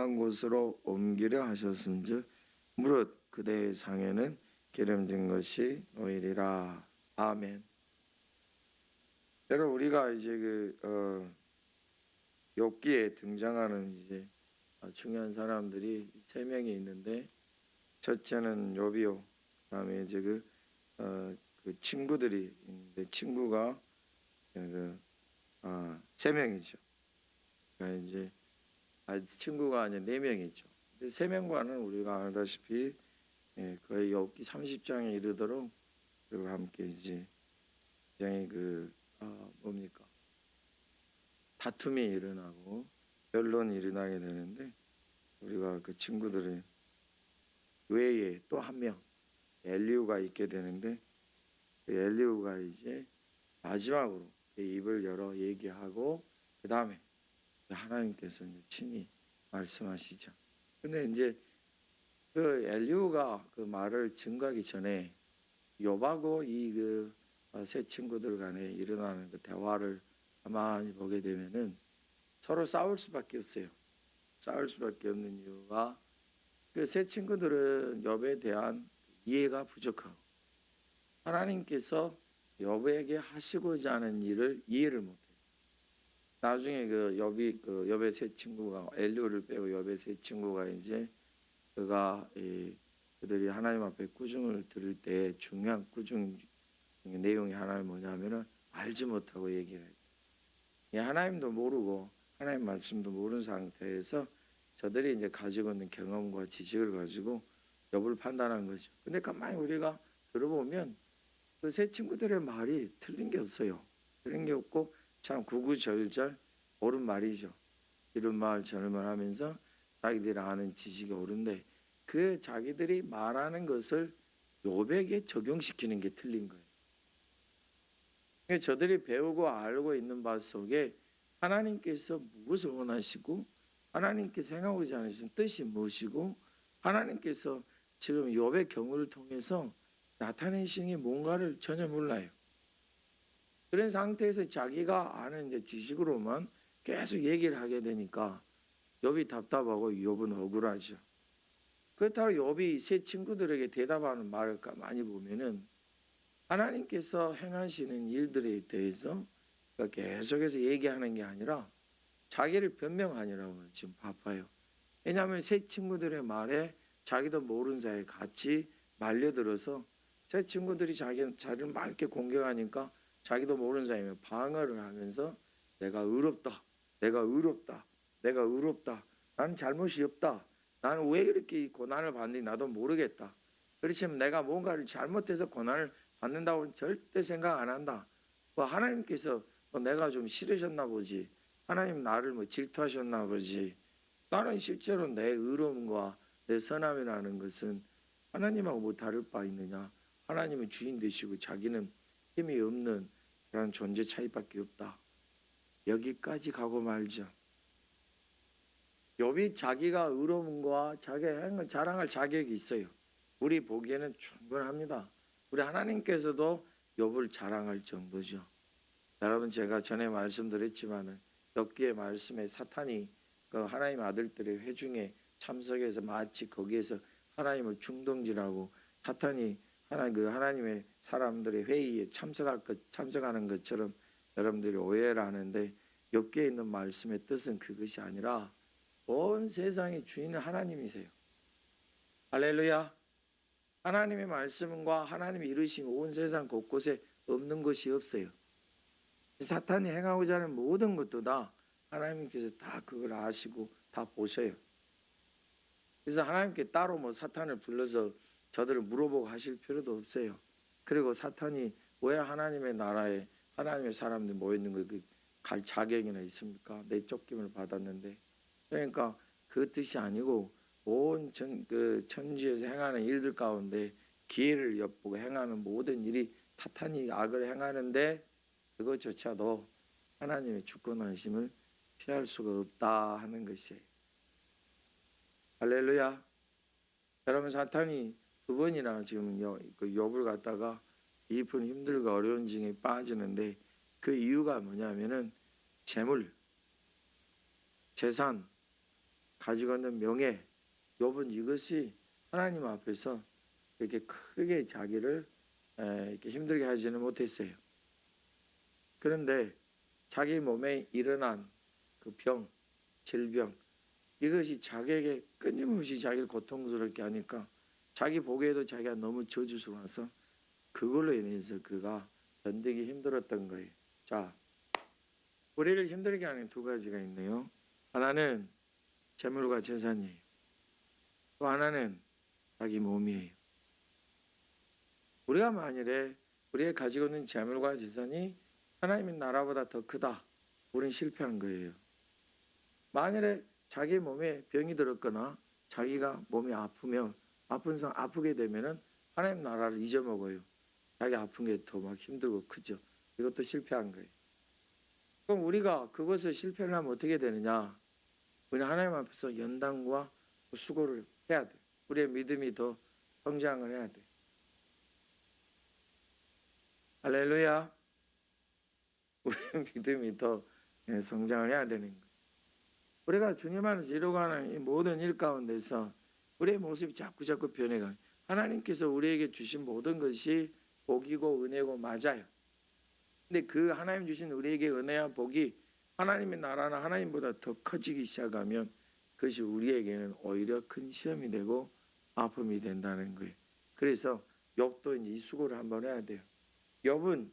나은 곳으로 옮기려 하셨은즉 무릇 그대의 상에는 기름진 것이 놓이리라. 아멘. 여러분, 우리가 이제 욥기에 등장하는 이제 중요한 사람들이 세 명이 있는데, 첫째는 욥이요. 그다음에 이제 그 친구들이 있는데, 친구가 세 명이죠. 그러니까 이제 친구가 아니라 네 명이죠. 근데 세 명과는 우리가 알다시피 거의 욥기 30장에 이르도록 그리고 함께 이제 굉장히 뭡니까? 다툼이 일어나고 변론이 일어나게 되는데, 우리가 그 친구들의 외에 또 한 명, 엘리후가 있게 되는데, 그 엘리후가 이제 마지막으로 입을 열어 얘기하고 그 다음에 하나님께서 이제 친히 말씀하시죠. 근데 이제 그 엘리후가 그 말을 증거하기 전에 욥하고 이 세 친구들 간에 일어나는 그 대화를 가만히 보게 되면은 서로 싸울 수밖에 없어요. 싸울 수밖에 없는 이유가 그 세 친구들은 욥에 대한 이해가 부족하고 하나님께서 욥에게 하시고자 하는 일을 이해를 못해요. 나중에 욥의 세 친구가 엘리후를 빼고 욥의 세 친구가 이제 그들이 하나님 앞에 꾸중을 들을 때 중요한 꾸중 내용이 하나는 뭐냐면은 알지 못하고 얘기를 해요. 하나님도 모르고 하나님 말씀도 모르는 상태에서 저들이 이제 가지고 있는 경험과 지식을 가지고 욥을 판단한 거죠. 근데 가만히 우리가 들어보면 그 세 친구들의 말이 틀린 게 없어요. 틀린 게 없고 참 구구절절 옳은 말이죠. 이런 말 저런 말 하면서 자기들이 아는 지식이 옳은데 그 자기들이 말하는 것을 욥에게 적용시키는 게 틀린 거예요. 저들이 배우고 알고 있는 바 속에 하나님께서 무엇을 원하시고 하나님께서 행하고자 하시는 뜻이 무엇이고 하나님께서 지금 욥의 경우를 통해서 나타내시는 게 뭔가를 전혀 몰라요. 그런 상태에서 자기가 아는 이제 지식으로만 계속 얘기를 하게 되니까 욥이 답답하고 욥은 억울하죠. 그렇다고 욥이 세 친구들에게 대답하는 말을 많이 보면은 하나님께서 행하시는 일들에 대해서 계속해서 얘기하는 게 아니라 자기를 변명하느라고 지금 바빠요. 왜냐하면 세 친구들의 말에 자기도 모르는 사이에 같이 말려들어서 세 친구들이 자기를 맑게 공격하니까 자기도 모르는 사이에 방어를 하면서 내가 의롭다, 내가 의롭다, 내가 의롭다, 나는 잘못이 없다, 나는 왜 이렇게 고난을 받는지 나도 모르겠다. 그렇지만 내가 뭔가를 잘못해서 고난을 받는다고 절대 생각 안 한다. 하나님께서 내가 좀 싫으셨나 보지. 하나님 나를 질투하셨나 보지. 나는 실제로 내 의로움과 내 선함이라는 것은 하나님하고 뭐 다를 바 있느냐. 하나님은 주인 되시고 자기는 힘이 없는 그런 존재 차이밖에 없다. 여기까지 가고 말죠. 욥이 자기가 의로움과 자기의 행을 자랑할 자격이 있어요. 우리 보기에는 충분합니다. 우리 하나님께서도 욥을 자랑할 정도죠. 여러분, 제가 전에 말씀드렸지만은 욥기의 말씀에 사탄이 그 하나님 아들들의 회중에 참석해서 마치 거기에서 하나님을 중동질하고 사탄이 하나님의 사람들의 회의에 참석하는 것처럼 여러분들이 오해를 하는데, 욥기에 있는 말씀의 뜻은 그것이 아니라 온 세상의 주인은 하나님이세요. 할렐루야. 하나님의 말씀과 하나님이 이루신 온 세상 곳곳에 없는 것이 없어요. 사탄이 행하고자 하는 모든 것도 다 하나님께서 다 그걸 아시고 다 보셔요. 그래서 하나님께 따로 사탄을 불러서 저들을 물어보고 하실 필요도 없어요. 그리고 사탄이 왜 하나님의 나라에 하나님의 사람들이 모여있는 거 갈 자격이나 있습니까? 내쫓김을 받았는데. 그러니까 그 뜻이 아니고 온 천지에서 행하는 일들 가운데 기회를 엿보고 행하는 모든 일이 사탄이 악을 행하는데 그것조차도 하나님의 주권하심을 피할 수가 없다 하는 것이에요. 할렐루야. 여러분, 사탄이 두 번이나 지금 욥을 갖다가 깊은 힘들고 어려운 징에 빠지는데 그 이유가 뭐냐면은 재물, 재산, 가지고 있는 명예, 욥은 이것이 하나님 앞에서 이렇게 크게 자기를 이렇게 힘들게 하지는 못했어요. 그런데 자기 몸에 일어난 그 병, 질병, 이것이 자기에게 끊임없이 자기를 고통스럽게 하니까 자기 보기에도 자기가 너무 저주스러워서 그걸로 인해서 그가 견디기 힘들었던 거예요. 자, 우리를 힘들게 하는 두 가지가 있네요. 하나는 재물과 재산이에요. 또 하나는 자기 몸이에요. 우리가 만일에 우리가 가지고 있는 재물과 재산이 하나님의 나라보다 더 크다, 우리는 실패한 거예요. 만일에 자기 몸에 병이 들었거나 자기가 몸이 아프면 아프게 되면은 하나님 나라를 잊어먹어요. 자기 아픈 게 더 막 힘들고 크죠. 이것도 실패한 거예요. 그럼 우리가 그것을 실패를 하면 어떻게 되느냐? 우리는 하나님 앞에서 연단과 수고를 해야 돼. 우리의 믿음이 더 성장을 해야 돼. 할렐루야. 우리의 믿음이 더 성장을 해야 되는 거예요. 우리가 주님 안에서 이루어가는 이 모든 일 가운데서 우리의 모습이 자꾸 변해가요. 하나님께서 우리에게 주신 모든 것이 복이고 은혜고 맞아요. 근데 그 하나님 주신 우리에게 은혜와 복이 하나님의 나라나 하나님보다 더 커지기 시작하면 그것이 우리에게는 오히려 큰 시험이 되고 아픔이 된다는 거예요. 그래서 욥도 이제 이 수고를 한번 해야 돼요. 욥은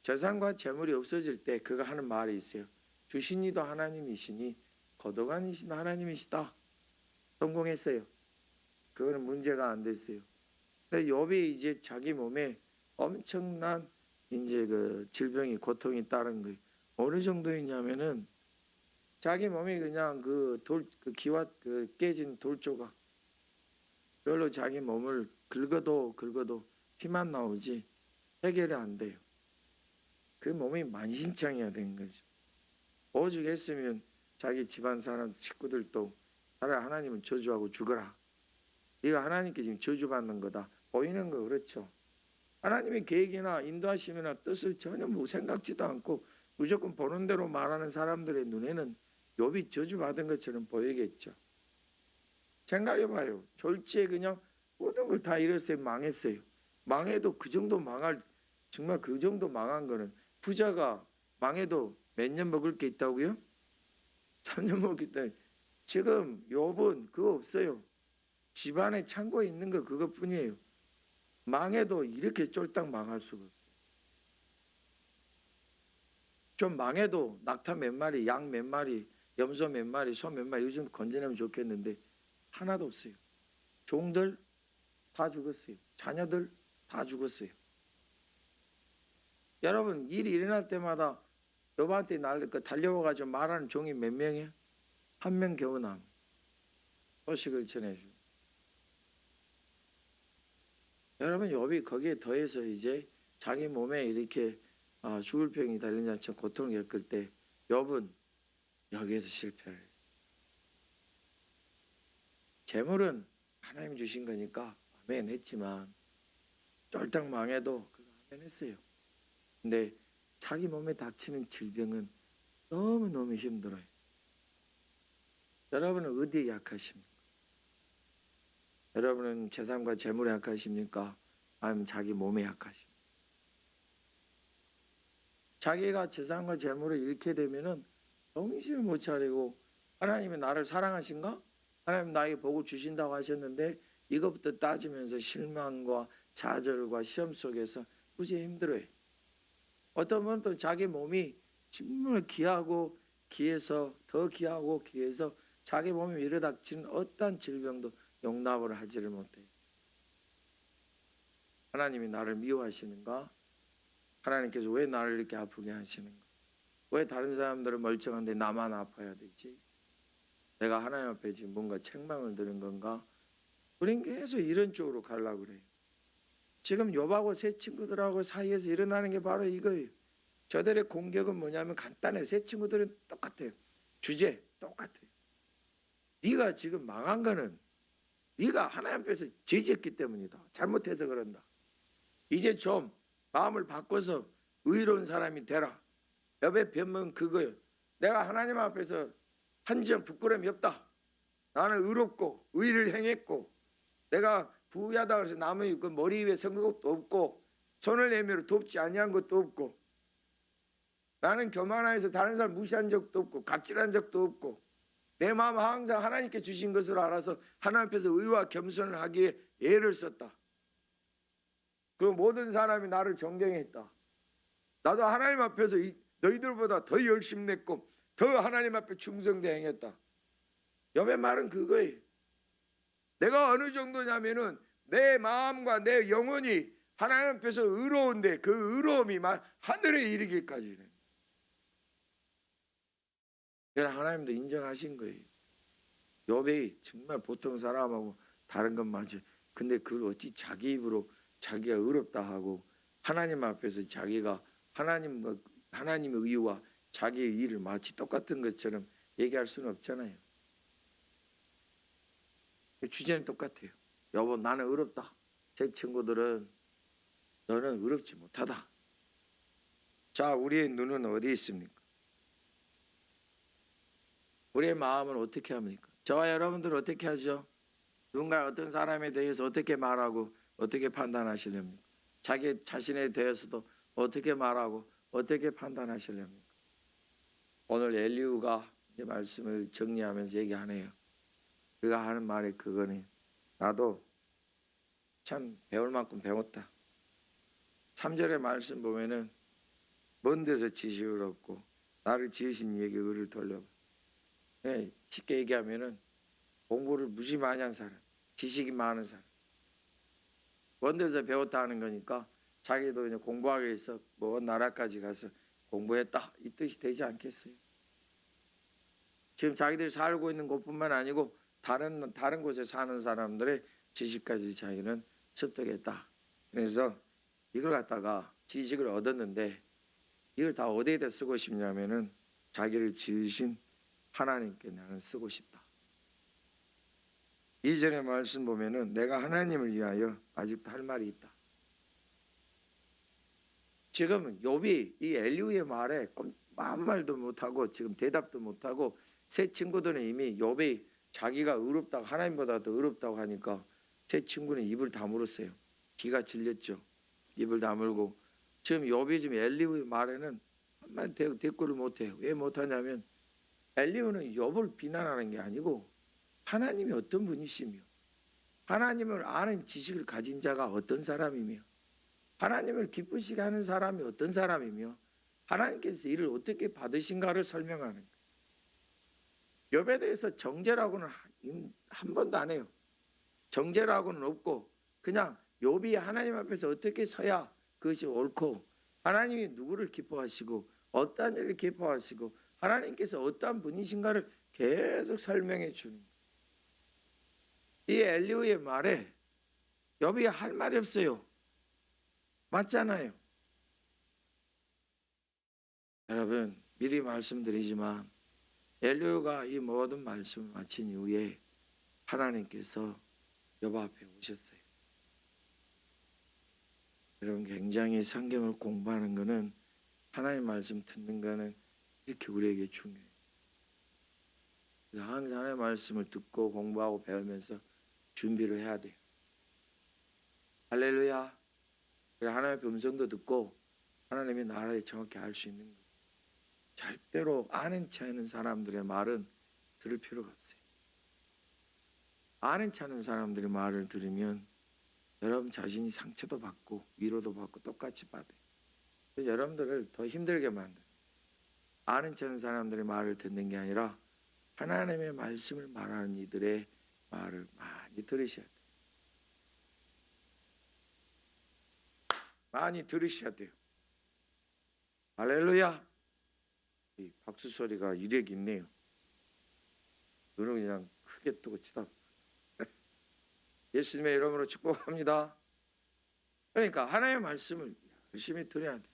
재산과 재물이 없어질 때 그가 하는 말이 있어요. 주신 이도 하나님이시니 거둬간 이신 하나님이시다. 성공했어요. 그거는 문제가 안 됐어요. 근데 욥이 이제 자기 몸에 엄청난 이제 그 질병이 고통이 따른 거예요. 어느 정도였냐면은 자기 몸이 그냥 그 기와 그 깨진 돌조각 별로 자기 몸을 긁어도 피만 나오지 해결이 안 돼요. 그 몸이 만신창이야 된 거죠. 오죽했으면 자기 집안 사람 식구들도 차라리 하나님은 저주하고 죽어라. 네가 하나님께 지금 저주받는 거다. 보이는 거 그렇죠. 하나님의 계획이나 인도하심이나 뜻을 전혀 생각지도 않고 무조건 보는 대로 말하는 사람들의 눈에는 욥이 저주받은 것처럼 보이겠죠. 생각해봐요. 졸지에 그냥 모든 걸 다 잃었어요. 망했어요. 망해도 그 정도 정말 그 정도 망한 거는 부자가 망해도 몇 년 먹을 게 있다고요? 3년 먹겠다. 지금 욥은 그거 없어요. 집안에 창고에 있는 거 그것뿐이에요. 망해도 이렇게 쫄딱 망할 수가 없어요. 좀 망해도 낙타 몇 마리, 양 몇 마리, 염소 몇 마리, 소 몇 마리 요즘 건져내면 좋겠는데 하나도 없어요. 종들 다 죽었어요. 자녀들 다 죽었어요. 여러분 일이 일어날 때마다 욥한테 달려와가지고 말하는 종이 몇 명이에요? 한 명 겨우 남. 소식을 전해주고. 여러분 욥이 거기에 더해서 이제 자기 몸에 이렇게 죽을 병이 달린 자처럼 고통을 겪을 때 욥은 여기에서 실패를 해요. 재물은 하나님 주신 거니까 아멘 했지만 쫄딱 망해도 그거 아멘 했어요. 근데 자기 몸에 닥치는 질병은 너무너무 힘들어요. 여러분은 어디에 약하십니까? 여러분은 재산과 재물에 약하십니까? 아니면 자기 몸에 약하십니까? 자기가 재산과 재물을 잃게 되면은 정신을 못 차리고 하나님이 나를 사랑하신가? 하나님 나에게 복을 주신다고 하셨는데 이것부터 따지면서 실망과 좌절과 시험 속에서 무지 힘들어요. 어떤 분은 또 자기 몸이 정말 귀해서 자기 몸이 일어닥치는 어떠한 질병도 용납을 하지를 못해요. 하나님이 나를 미워하시는가? 하나님께서 왜 나를 이렇게 아프게 하시는가? 왜 다른 사람들은 멀쩡한데 나만 아파야 되지? 내가 하나님 앞에 지금 뭔가 책망을 들은 건가? 우린 계속 이런 쪽으로 가려고 그래요. 지금 욥하고 새 친구들하고 사이에서 일어나는 게 바로 이거예요. 저들의 공격은 뭐냐면 간단해요. 새 친구들은 똑같아요. 주제 똑같아요. 네가 지금 망한 거는 네가 하나님 앞에서 죄지었기 때문이다. 잘못해서 그런다. 이제 좀 마음을 바꿔서 의로운 사람이 되라. 욥의 변명은 그거예요. 내가 하나님 앞에서 한 점 부끄러움이 없다. 나는 의롭고 의를 행했고 내가 부유하다 그래서 남의 그 머리 위에 선 것도 없고 손을 내밀어 돕지 아니한 것도 없고 나는 교만하여서 다른 사람 무시한 적도 없고 갑질한 적도 없고 내 마음 항상 하나님께 주신 것으로 알아서 하나님 앞에서 의와 겸손을 하기에 애를 썼다. 그 모든 사람이 나를 존경했다. 나도 하나님 앞에서 너희들보다 더 열심히 냈고 더 하나님 앞에 충성되어 행했다. 욥의 말은 그거예요. 내가 어느 정도냐면은 내 마음과 내 영혼이 하나님 앞에서 의로운데 그 의로움이 막 하늘에 이르기까지는. 그래서 하나님도 인정하신 거예요. 욥이 정말 보통 사람하고 다른 건 맞아요. 근데 그걸 어찌 자기 입으로 자기가 의롭다 하고 하나님 앞에서 자기가 하나님의 의와 자기의 일을 마치 똑같은 것처럼 얘기할 수는 없잖아요. 주제는 똑같아요. 여보 나는 의롭다. 제 친구들은 너는 의롭지 못하다. 자, 우리의 눈은 어디 있습니까? 우리의 마음은 어떻게 합니까? 저와 여러분들은 어떻게 하죠? 누군가 어떤 사람에 대해서 어떻게 말하고 어떻게 판단하시렵니까? 자기 자신에 대해서도 어떻게 말하고 어떻게 판단하시렵니까? 오늘 엘리후가 이 말씀을 정리하면서 얘기하네요. 그가 하는 말이 그거네. 나도 참 배울 만큼 배웠다. 3절의 말씀 보면은 먼 데서 지식을 얻고 나를 지으신 이에게 의를 돌려봐. 네, 쉽게 얘기하면은 공부를 무지많이 한 사람, 지식이 많은 사람. 먼 데서 배웠다 하는 거니까 자기도 이제 공부하기 위해서 먼 나라까지 가서 공부했다 이 뜻이 되지 않겠어요? 지금 자기들이 살고 있는 곳뿐만 아니고 다른 곳에 사는 사람들의 지식까지 자기는 습득했다. 그래서 이걸 갖다가 지식을 얻었는데 이걸 다 어디에다 쓰고 싶냐면은 자기를 지으신 하나님께 나는 쓰고 싶다. 이전의 말씀 보면은 내가 하나님을 위하여 아직도 할 말이 있다. 지금 욥이 이 엘리후의 말에 아무 말도 못하고 지금 대답도 못하고 새 친구들은 이미 욥이 자기가 의롭다고 하나님보다 더 의롭다고 하니까 새 친구는 입을 다물었어요. 기가 질렸죠. 입을 다물고 지금 욥이 지금 엘리후의 말에는 한마디 대꾸를 못해요. 왜 못하냐면 엘리후는 욥을 비난하는 게 아니고 하나님이 어떤 분이시며 하나님을 아는 지식을 가진 자가 어떤 사람이며 하나님을 기쁘시게 하는 사람이 어떤 사람이며 하나님께서 이를 어떻게 받으신가를 설명하는 거예요. 욥에 대해서 정죄라고는 한 번도 안 해요. 정죄라고는 없고 그냥 욥이 하나님 앞에서 어떻게 서야 그것이 옳고 하나님이 누구를 기뻐하시고 어떠한 일을 기뻐하시고 하나님께서 어떠한 분이신가를 계속 설명해 주는 거예요. 이 엘리후의 말에 욥이 할 말이 없어요. 맞잖아요. 여러분 미리 말씀드리지만 엘리후가 이 모든 말씀을 마친 이후에 하나님께서 욥 앞에 오셨어요. 여러분 굉장히 성경을 공부하는 것은 하나님 말씀 듣는 것은 이렇게 우리에게 중요해요. 항상 하나님의 말씀을 듣고 공부하고 배우면서 준비를 해야 돼요. 할렐루야. 하나님의 음성도 듣고 하나님의 나라를 정확히 알 수 있는 거예요. 절대로 아는 체 하는 사람들의 말은 들을 필요가 없어요. 아는 체 하는 사람들의 말을 들으면 여러분 자신이 상처도 받고 위로도 받고 똑같이 받아요. 여러분들을 더 힘들게 만들어요. 아는 체 하는 사람들의 말을 듣는 게 아니라 하나님의 말씀을 말하는 이들의 말을 많이 들으셔야 돼요. 많이 들으셔야 돼요. 할렐루야. 이 박수 소리가 유력이 있네요. 눈을 그냥 크게 뜨고 치다. 예수님의 이름으로 축복합니다. 그러니까 하나님의 말씀을 열심히 들어야 돼.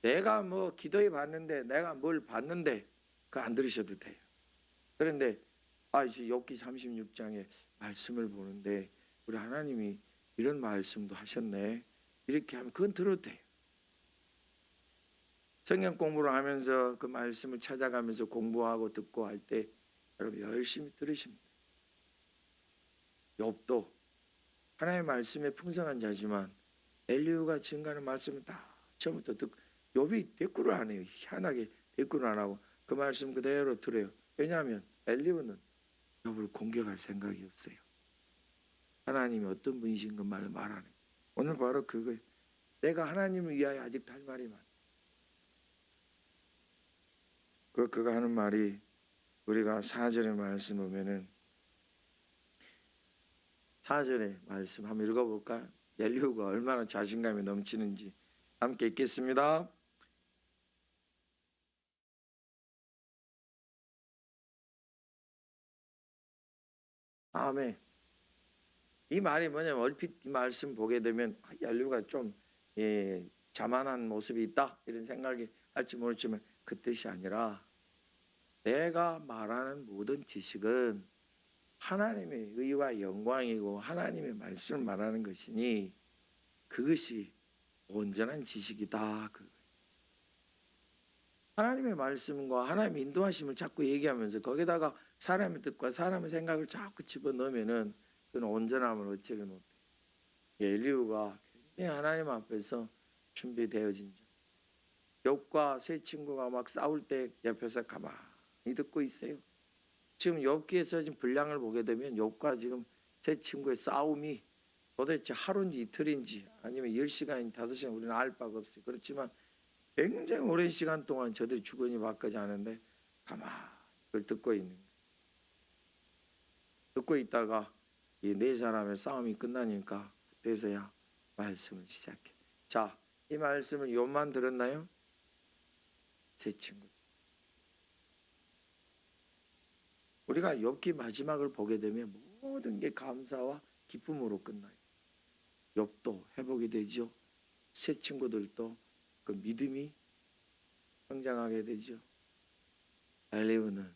내가 뭐 기도해 봤는데 내가 뭘 봤는데 그거 안 들으셔도 돼요. 그런데 이제 욥기 36장에 말씀을 보는데 우리 하나님이 이런 말씀도 하셨네. 이렇게 하면 그건 들어도 돼요. 성경 공부를 하면서 그 말씀을 찾아가면서 공부하고 듣고 할 때 여러분 열심히 들으십니다. 욥도 하나님의 말씀에 풍성한 자지만 엘리후가 증가하는 말씀을 다 처음부터 듣고 욥이 대꾸를 안 해요. 희한하게 대꾸를 안 하고 그 말씀 그대로 들어요. 왜냐하면 엘리후는 욥을 공격할 생각이 없어요. 하나님이 어떤 분이신 그 말을 말하는 거예요. 오늘 바로 그거예요. 내가 하나님을 위하여 아직도 할 말이 많아. 그가 하는 말이 우리가 4절의 말씀 보면은 4절의 말씀 한번 읽어볼까요? 엘리후가 얼마나 자신감이 넘치는지 함께 읽겠습니다. 아멘. 이 말이 뭐냐면 얼핏 이 말씀 보게 되면 엘리후가 좀 자만한 모습이 있다 이런 생각이 할지 모르지만 그 뜻이 아니라 내가 말하는 모든 지식은 하나님의 의와 영광이고 하나님의 말씀을 말하는 것이니 그것이 온전한 지식이다. 하나님의 말씀과 하나님의 인도하심을 자꾸 얘기하면서 거기다가 사람의 뜻과 사람의 생각을 자꾸 집어넣으면은 그건 온전함을 얻지를 못해. 엘리후가 굉장히 하나님 앞에서 준비되어진 자. 욥과 세 친구가 막 싸울 때 옆에서 가만히 듣고 있어요. 지금 욥기에서 지금 분량을 보게 되면 욥과 지금 세 친구의 싸움이 도대체 하루인지 이틀인지 아니면 10시간인지 5시간 우리는 알 바가 없어요. 그렇지만 굉장히 오랜 시간 동안 저들이 주거니 받거지 않은데 가만히 그걸 듣고 있는 거예요. 듣고 있다가 이 네 사람의 싸움이 끝나니까 그때서야 말씀을 시작해. 자, 이 말씀을 욥만 들었나요? 세 친구. 우리가 욥기 마지막을 보게 되면 모든 게 감사와 기쁨으로 끝나요. 욥도 회복이 되죠. 세 친구들도 그 믿음이 성장하게 되죠. 엘리후는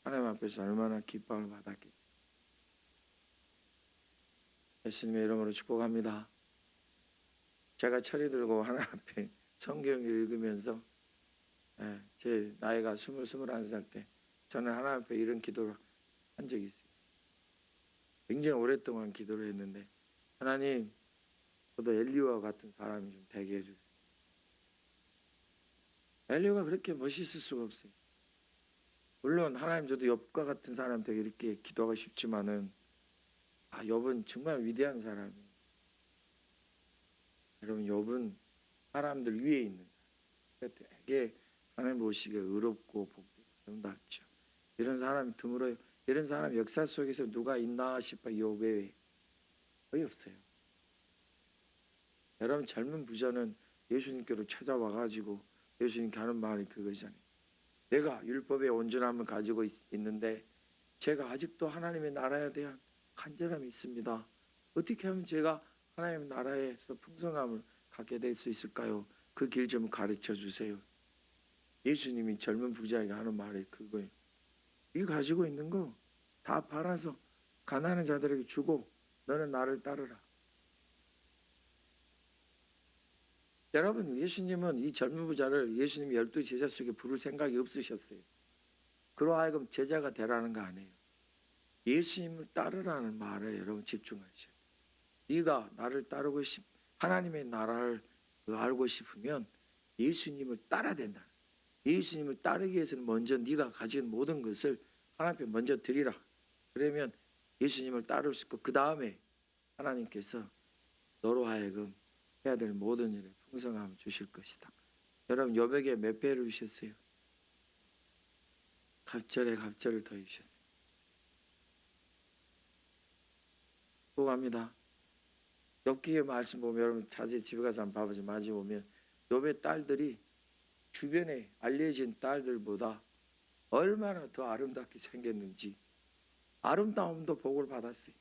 하나님 앞에서 얼마나 기쁨을 받았겠어요. 예수님의 이름으로 축복합니다. 제가 철이 들고 하나님 앞에 성경을 읽으면서 제 나이가 21살 때 저는 하나님 앞에 이런 기도를 한 적이 있어요. 굉장히 오랫동안 기도를 했는데 하나님 저도 엘리후와 같은 사람이 좀 되게 해주세요. 엘리후가 그렇게 멋있을 수가 없어요. 물론 하나님 저도 욥과 같은 사람 되게 이렇게 기도하고 싶지만은 욥은 정말 위대한 사람이에요. 여러분 욥은 사람들 위에 있는 사람. 되게 하나님 보시기에 의롭고 복되고 아름답죠. 이런 사람이 드물어요. 이런 사람 역사 속에서 누가 있나 싶어 욥 외에 거의 없어요. 여러분 젊은 부자는 예수님께로 찾아와가지고 예수님께 하는 말이 그것이잖아요. 내가 율법의 온전함을 가지고 있는데 제가 아직도 하나님의 나라에 대한 간절함이 있습니다. 어떻게 하면 제가 하나님의 나라에서 풍성함을 갖게 될 수 있을까요? 그 길 좀 가르쳐 주세요. 예수님이 젊은 부자에게 하는 말이 그거예요. 이 가지고 있는 거 다 팔아서 가난한 자들에게 주고 너는 나를 따르라. 여러분 예수님은 이 젊은 부자를 예수님 12제자 속에 부를 생각이 없으셨어요. 그러하여금 제자가 되라는 거 아니에요. 예수님을 따르라는 말에 여러분 집중하셔요. 네가 나를 따르고 하나님의 나라를 알고 싶으면 예수님을 따라야 된다. 예수님을 따르기 위해서는 먼저 네가 가진 모든 것을 하나님 앞에 먼저 드리라. 그러면 예수님을 따를 수 있고 그 다음에 하나님께서 너로 하여금 해야 될 모든 일에 풍성함을 주실 것이다. 여러분 욥에게 몇 배를 주셨어요? 갑절에 갑절을 더 주셨어요. 축복합니다. 욥기의 말씀 보면 여러분 자세히 집에 가서 한번 봐보세요. 마지 보면 욥의 딸들이 주변에 알려진 딸들보다 얼마나 더 아름답게 생겼는지 아름다움도 복을 받았어요.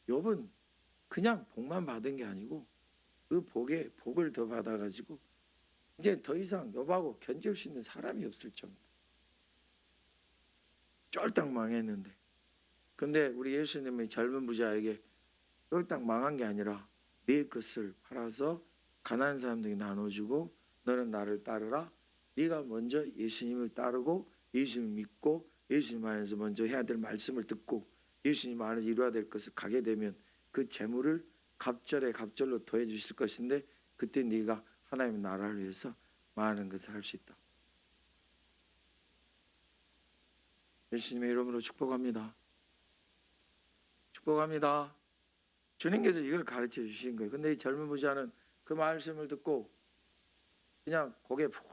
욥은 그냥 복만 받은 게 아니고 그 복에 복을 더 받아가지고 이제 더 이상 욥하고 견딜 수 있는 사람이 없을 정도. 쫄딱 망했는데. 근데 우리 예수님이 젊은 부자에게 쫄딱 망한 게 아니라 네 것을 팔아서 가난한 사람들에게 나눠주고 너는 나를 따르라. 네가 먼저 예수님을 따르고 예수님을 믿고 예수님 안에서 먼저 해야 될 말씀을 듣고 예수님 안에서 이루어야 될 것을 가게 되면 그 재물을 갑절에 갑절로 더해 주실 것인데 그때 네가 하나님의 나라를 위해서 많은 것을 할 수 있다. 예수님의 이름으로 축복합니다. 축복합니다. 주님께서 이걸 가르쳐 주신 거예요. 근데 이 젊은 부자는 그 말씀을 듣고 그냥 고개 푹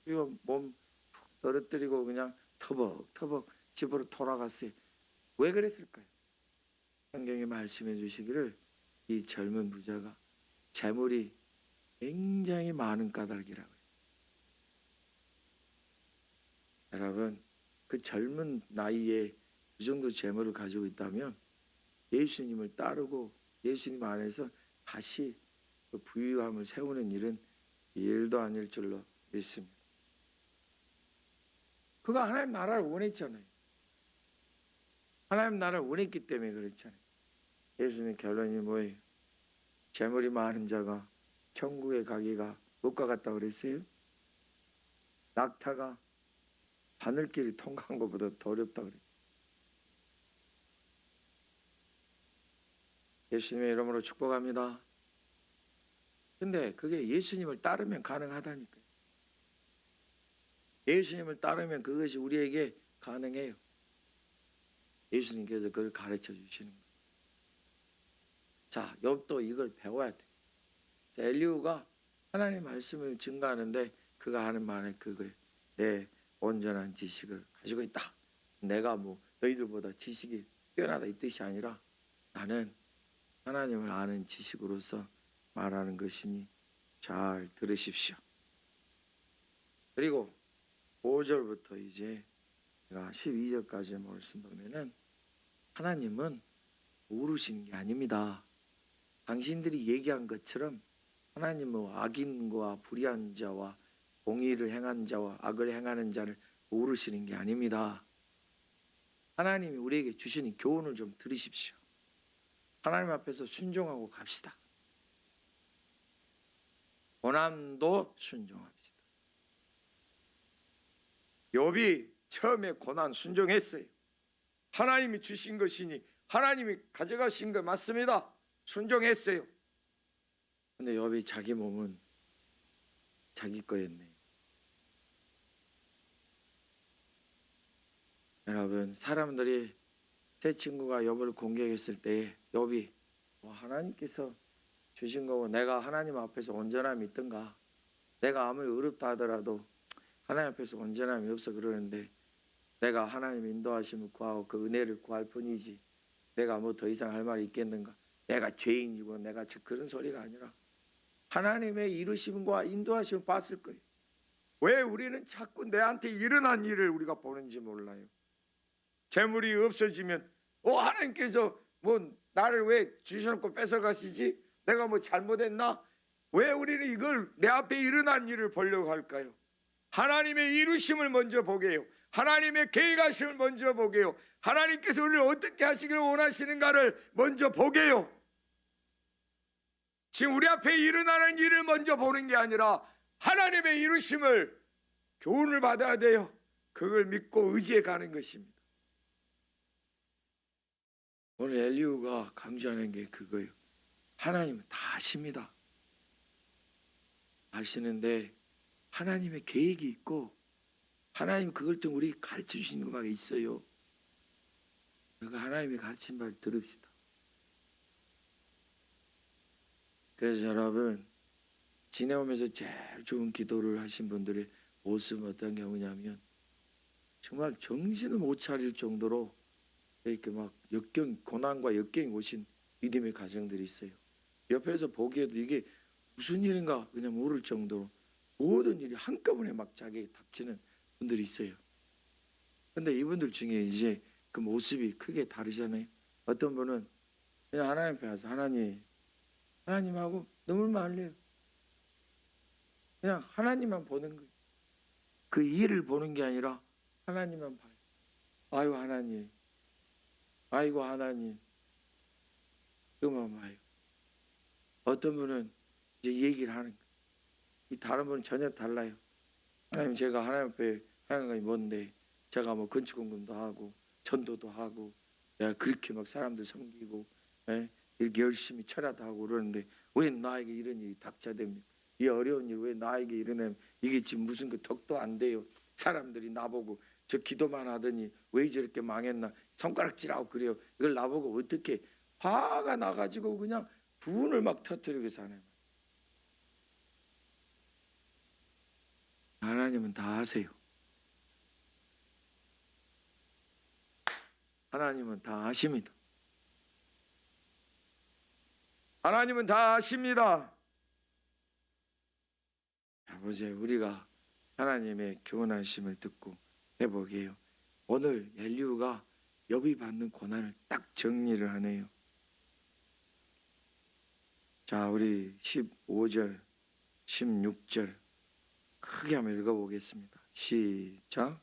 그리고 몸 푹 떨어뜨리고 그냥 터벅터벅 집으로 돌아갔어요. 왜 그랬을까요? 성경이 말씀해 주시기를 이 젊은 부자가 재물이 굉장히 많은 까닭이라고요. 여러분, 그 젊은 나이에 그 정도 재물을 가지고 있다면 예수님을 따르고 예수님 안에서 다시 그 부유함을 세우는 일은 일도 아닐 줄로 믿습니다. 그가 하나님 나라를 원했잖아요. 하나님 나라를 원했기 때문에 그렇잖아요. 예수님 결론이 뭐예요? 재물이 많은 자가 천국에 가기가 못가 같다고 그랬어요? 낙타가 바늘길을 통과한 것보다 더 어렵다고 그랬어요. 예수님의 이름으로 축복합니다. 근데 그게 예수님을 따르면 가능하다니까요. 예수님을 따르면 그것이 우리에게 가능해요. 예수님께서 그걸 가르쳐 주시는 거예요. 자, 욥도 이걸 배워야 돼. 자, 엘리후가 하나님의 말씀을 증거하는데 그가 하는 말은 그거예요. 내 온전한 지식을 가지고 있다. 내가 뭐 너희들보다 지식이 뛰어나다 이 뜻이 아니라 나는 하나님을 아는 지식으로서 말하는 것이니 잘 들으십시오. 그리고 5절부터 이제 제가 12절까지 말씀 보면은 하나님은 모르시는 게 아닙니다. 당신들이 얘기한 것처럼 하나님은 악인과 불의한 자와 공의를 행한 자와 악을 행하는 자를 모르시는 게 아닙니다. 하나님이 우리에게 주시는 교훈을 좀 들으십시오. 하나님 앞에서 순종하고 갑시다. 고난도 순종합시다. 욥이 처음에 고난 순종했어요. 하나님이 주신 것이니 하나님이 가져가신 거 맞습니다. 순종했어요. 근데 욥이 자기 몸은 자기 거였네. 여러분, 사람들이 제 친구가 욥을 공격했을 때 욥이 하나님께서 주신 거고 내가 하나님 앞에서 온전함이 있던가, 내가 아무리 어렵다 하더라도 하나님 앞에서 온전함이 없어 그러는데 내가 하나님 인도하심을 구하고 그 은혜를 구할 뿐이지 내가 뭐 더 이상 할 말이 있겠는가, 내가 죄인이고 내가 그런 소리가 아니라 하나님의 이루심과 인도하심을 봤을 거예요. 왜 우리는 자꾸 내한테 일어난 일을 우리가 보는지 몰라요. 재물이 없어지면 하나님께서 뭐 나를 왜 주셔놓고 뺏어가시지? 내가 뭐 잘못했나? 왜 우리는 이걸 내 앞에 일어난 일을 보려고 할까요? 하나님의 이루심을 먼저 보게요. 하나님의 계획하심을 먼저 보게요. 하나님께서 우리를 어떻게 하시기를 원하시는가를 먼저 보게요. 지금 우리 앞에 일어나는 일을 먼저 보는 게 아니라 하나님의 이루심을 교훈을 받아야 돼요. 그걸 믿고 의지해 가는 것입니다. 오늘 엘리후가 강조하는 게 그거예요. 하나님은 다 아십니다. 아시는데 하나님의 계획이 있고 하나님 그걸 좀 우리 가르쳐 주시는 거가 있어요. 그거 하나님이 가르친 바를 들읍시다. 그래서 여러분, 지내오면서 제일 좋은 기도를 하신 분들의 모습은 어떤 경우냐면 정말 정신을 못 차릴 정도로 이렇게 막 고난과 역경이 오신 믿음의 가정들이 있어요. 옆에서 보기에도 이게 무슨 일인가 그냥 모를 정도로 모든 일이 한꺼번에 막 자기에게 닥치는 분들이 있어요. 근데 이분들 중에 이제 그 모습이 크게 다르잖아요. 어떤 분은 그냥 하나님 앞에 와서 하나님하고 눈물만 흘려요. 그냥 하나님만 보는 거예요. 그 일을 보는 게 아니라 하나님만 봐요. 아유 하나님, 아이고 하나님, 그만 봐요. 어떤 분은 이제 얘기를 하는 거예요. 이 다른 분은 전혀 달라요. 하나님, 제가 하나님 앞에 하나님이 뭔데 제가 뭐 건축공금도 하고 전도도 하고 내가 그렇게 막 사람들 섬기고 이렇게 열심히 철야도 하고 그러는데 왜 나에게 이런 일이 닥쳐됩니까? 이 어려운 일 왜 나에게 이러냐면 이게 지금 무슨 그 덕도 안 돼요. 사람들이 나보고 저 기도만 하더니 왜 저렇게 망했나 손가락질하고 그래요. 이걸 나보고 어떻게 화가 나가지고 그냥 분을 막 터뜨리고 사는. 하나님은 다 아세요. 하나님은 다 아십니다. 하나님은 다 아십니다. 아버지, 우리가 하나님의 교훈하심을 듣고 해보게요. 오늘 엘리후가 여비 받는 고난을 딱 정리를 하네요. 자, 우리 15절, 16절 크게 한번 읽어보겠습니다. 시작.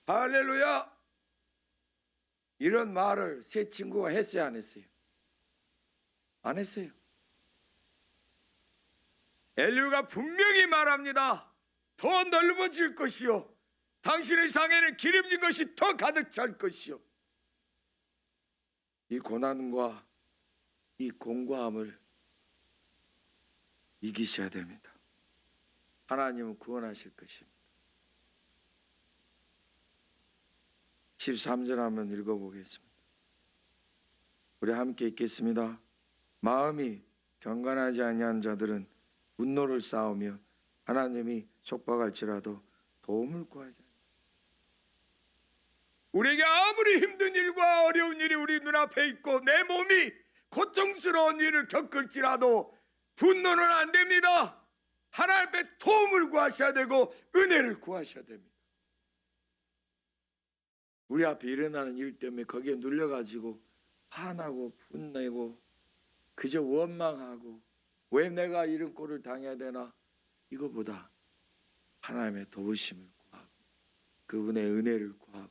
할렐루야! 이런 말을 세 친구가 했어요, 안 했어요? 안 했어요. 엘리후가 분명히 말합니다. 더 넓어질 것이요, 당신의 상에는 기름진 것이 더 가득 찰 것이요. 이 고난과 이 공고함을 이기셔야 됩니다. 하나님은 구원하실 것입니다. 13절 한번 읽어보겠습니다. 우리 함께 읽겠습니다. 마음이 경건하지 아니한 자들은 분노를 쌓으며 하나님이 속박할지라도 도움을 구하지 않습니다. 우리에게 아무리 힘든 일과 어려운 일이 우리 눈앞에 있고 내 몸이 고통스러운 일을 겪을지라도 분노는 안 됩니다. 하나님 앞에 도움을 구하셔야 되고 은혜를 구하셔야 됩니다. 우리 앞에 일어나는 일 때문에 거기에 눌려가지고 화나고 분내고 그저 원망하고 왜 내가 이런 꼴을 당해야 되나, 이거보다 하나님의 도우심을 구하고 그분의 은혜를 구하고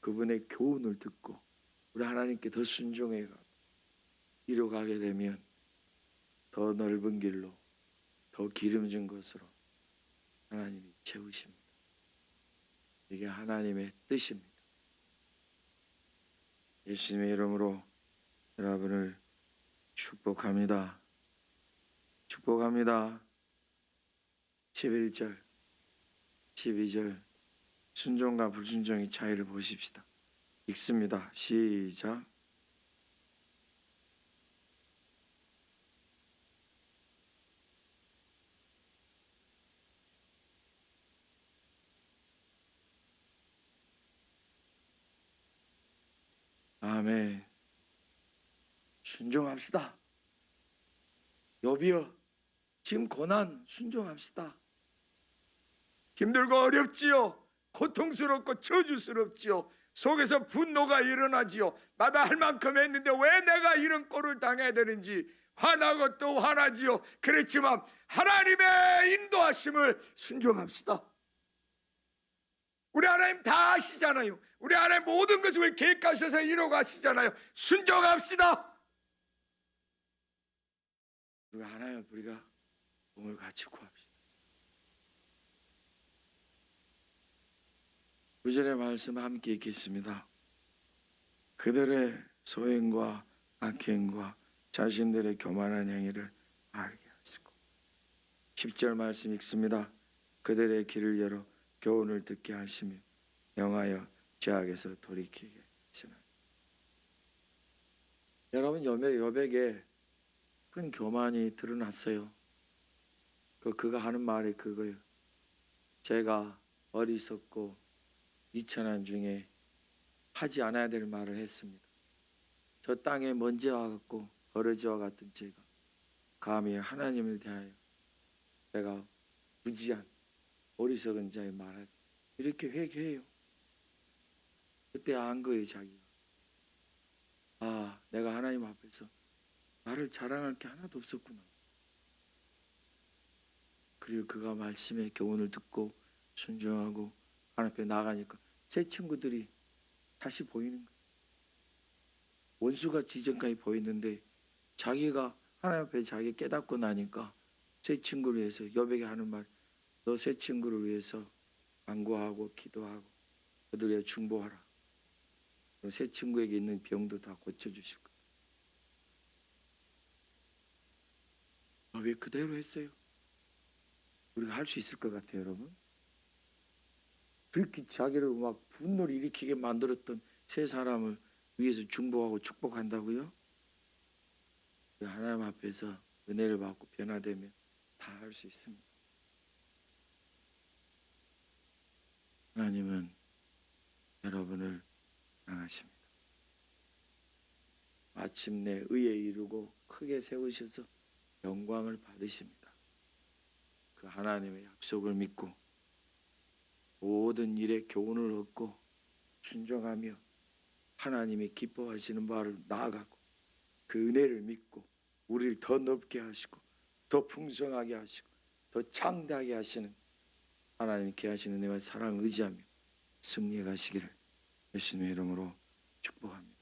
그분의 교훈을 듣고 우리 하나님께 더 순종해가고 이뤄가게 되면 더 넓은 길로 더 기름진 것으로 하나님이 채우십니다. 이게 하나님의 뜻입니다. 예수님의 이름으로 여러분을 축복합니다. 축복합니다. 11절, 12절 순종과 불순종의 차이를 보십시다. 읽습니다. 시작. 아멘. 순종합시다. 여비여, 지금 고난 순종합시다. 힘들고 어렵지요. 고통스럽고 저주스럽지요. 속에서 분노가 일어나지요. 나도 할 만큼 했는데 왜 내가 이런 꼴을 당해야 되는지 화나고 또 화나지요. 그렇지만 하나님의 인도하심을 순종합시다. 우리 하나님 다 아시잖아요. 우리 하나님 모든 것을 계획하셔서 이뤄가시잖아요. 순종합시다. 우리 하나님 우리가 몸을 같이 구합시다. 구절의 말씀 함께 읽겠습니다. 그들의 소행과 악행과 자신들의 교만한 행위를 알게 하시고. 10절 말씀 읽습니다. 그들의 길을 열어 교훈을 듣게 하시며 영하여 죄악에서 돌이키게 하시나. 여러분, 여백에 큰 교만이 드러났어요. 그가 하는 말이 그거예요. 제가 어리석고 미천한 중에 하지 않아야 될 말을 했습니다. 저 땅에 먼지와 같고 버러지와 같은 제가 감히 하나님을 대하여 내가 무지한 어리석은 자의 말을 이렇게 회개해요. 그때 안 거예요. 자기가 내가 하나님 앞에서 나를 자랑할 게 하나도 없었구나. 그리고 그가 말씀의 교훈을 듣고 순종하고 하나님 앞에 나가니까 새 친구들이 다시 보이는 거예요. 원수가 지전까지 보이는데 자기가 하나님 앞에 자기 깨닫고 나니까 새 친구를 위해서 여백이 하는 말, 너 새 친구를 위해서 간구하고 기도하고 그들을 위해 중보하라. 새 친구에게 있는 병도 다 고쳐주실 거예요. 왜 그대로 했어요? 우리가 할 수 있을 것 같아요, 여러분. 그렇게 자기를 막 분노를 일으키게 만들었던 세 사람을 위해서 중보하고 축복한다고요? 하나님 앞에서 은혜를 받고 변화되면 다 할 수 있습니다. 하나님은 여러분을 사랑하십니다. 마침내 의에 이르고 크게 세우셔서 영광을 받으십니다. 그 하나님의 약속을 믿고 모든 일에 교훈을 얻고 순종하며 하나님이 기뻐하시는 바를 나아가고 그 은혜를 믿고 우리를 더 넓게 하시고 더 풍성하게 하시고 더 창대하게 하시는 하나님께 하시는 은혜와 사랑을 의지하며 승리해 가시기를 예수님의 이름으로 축복합니다.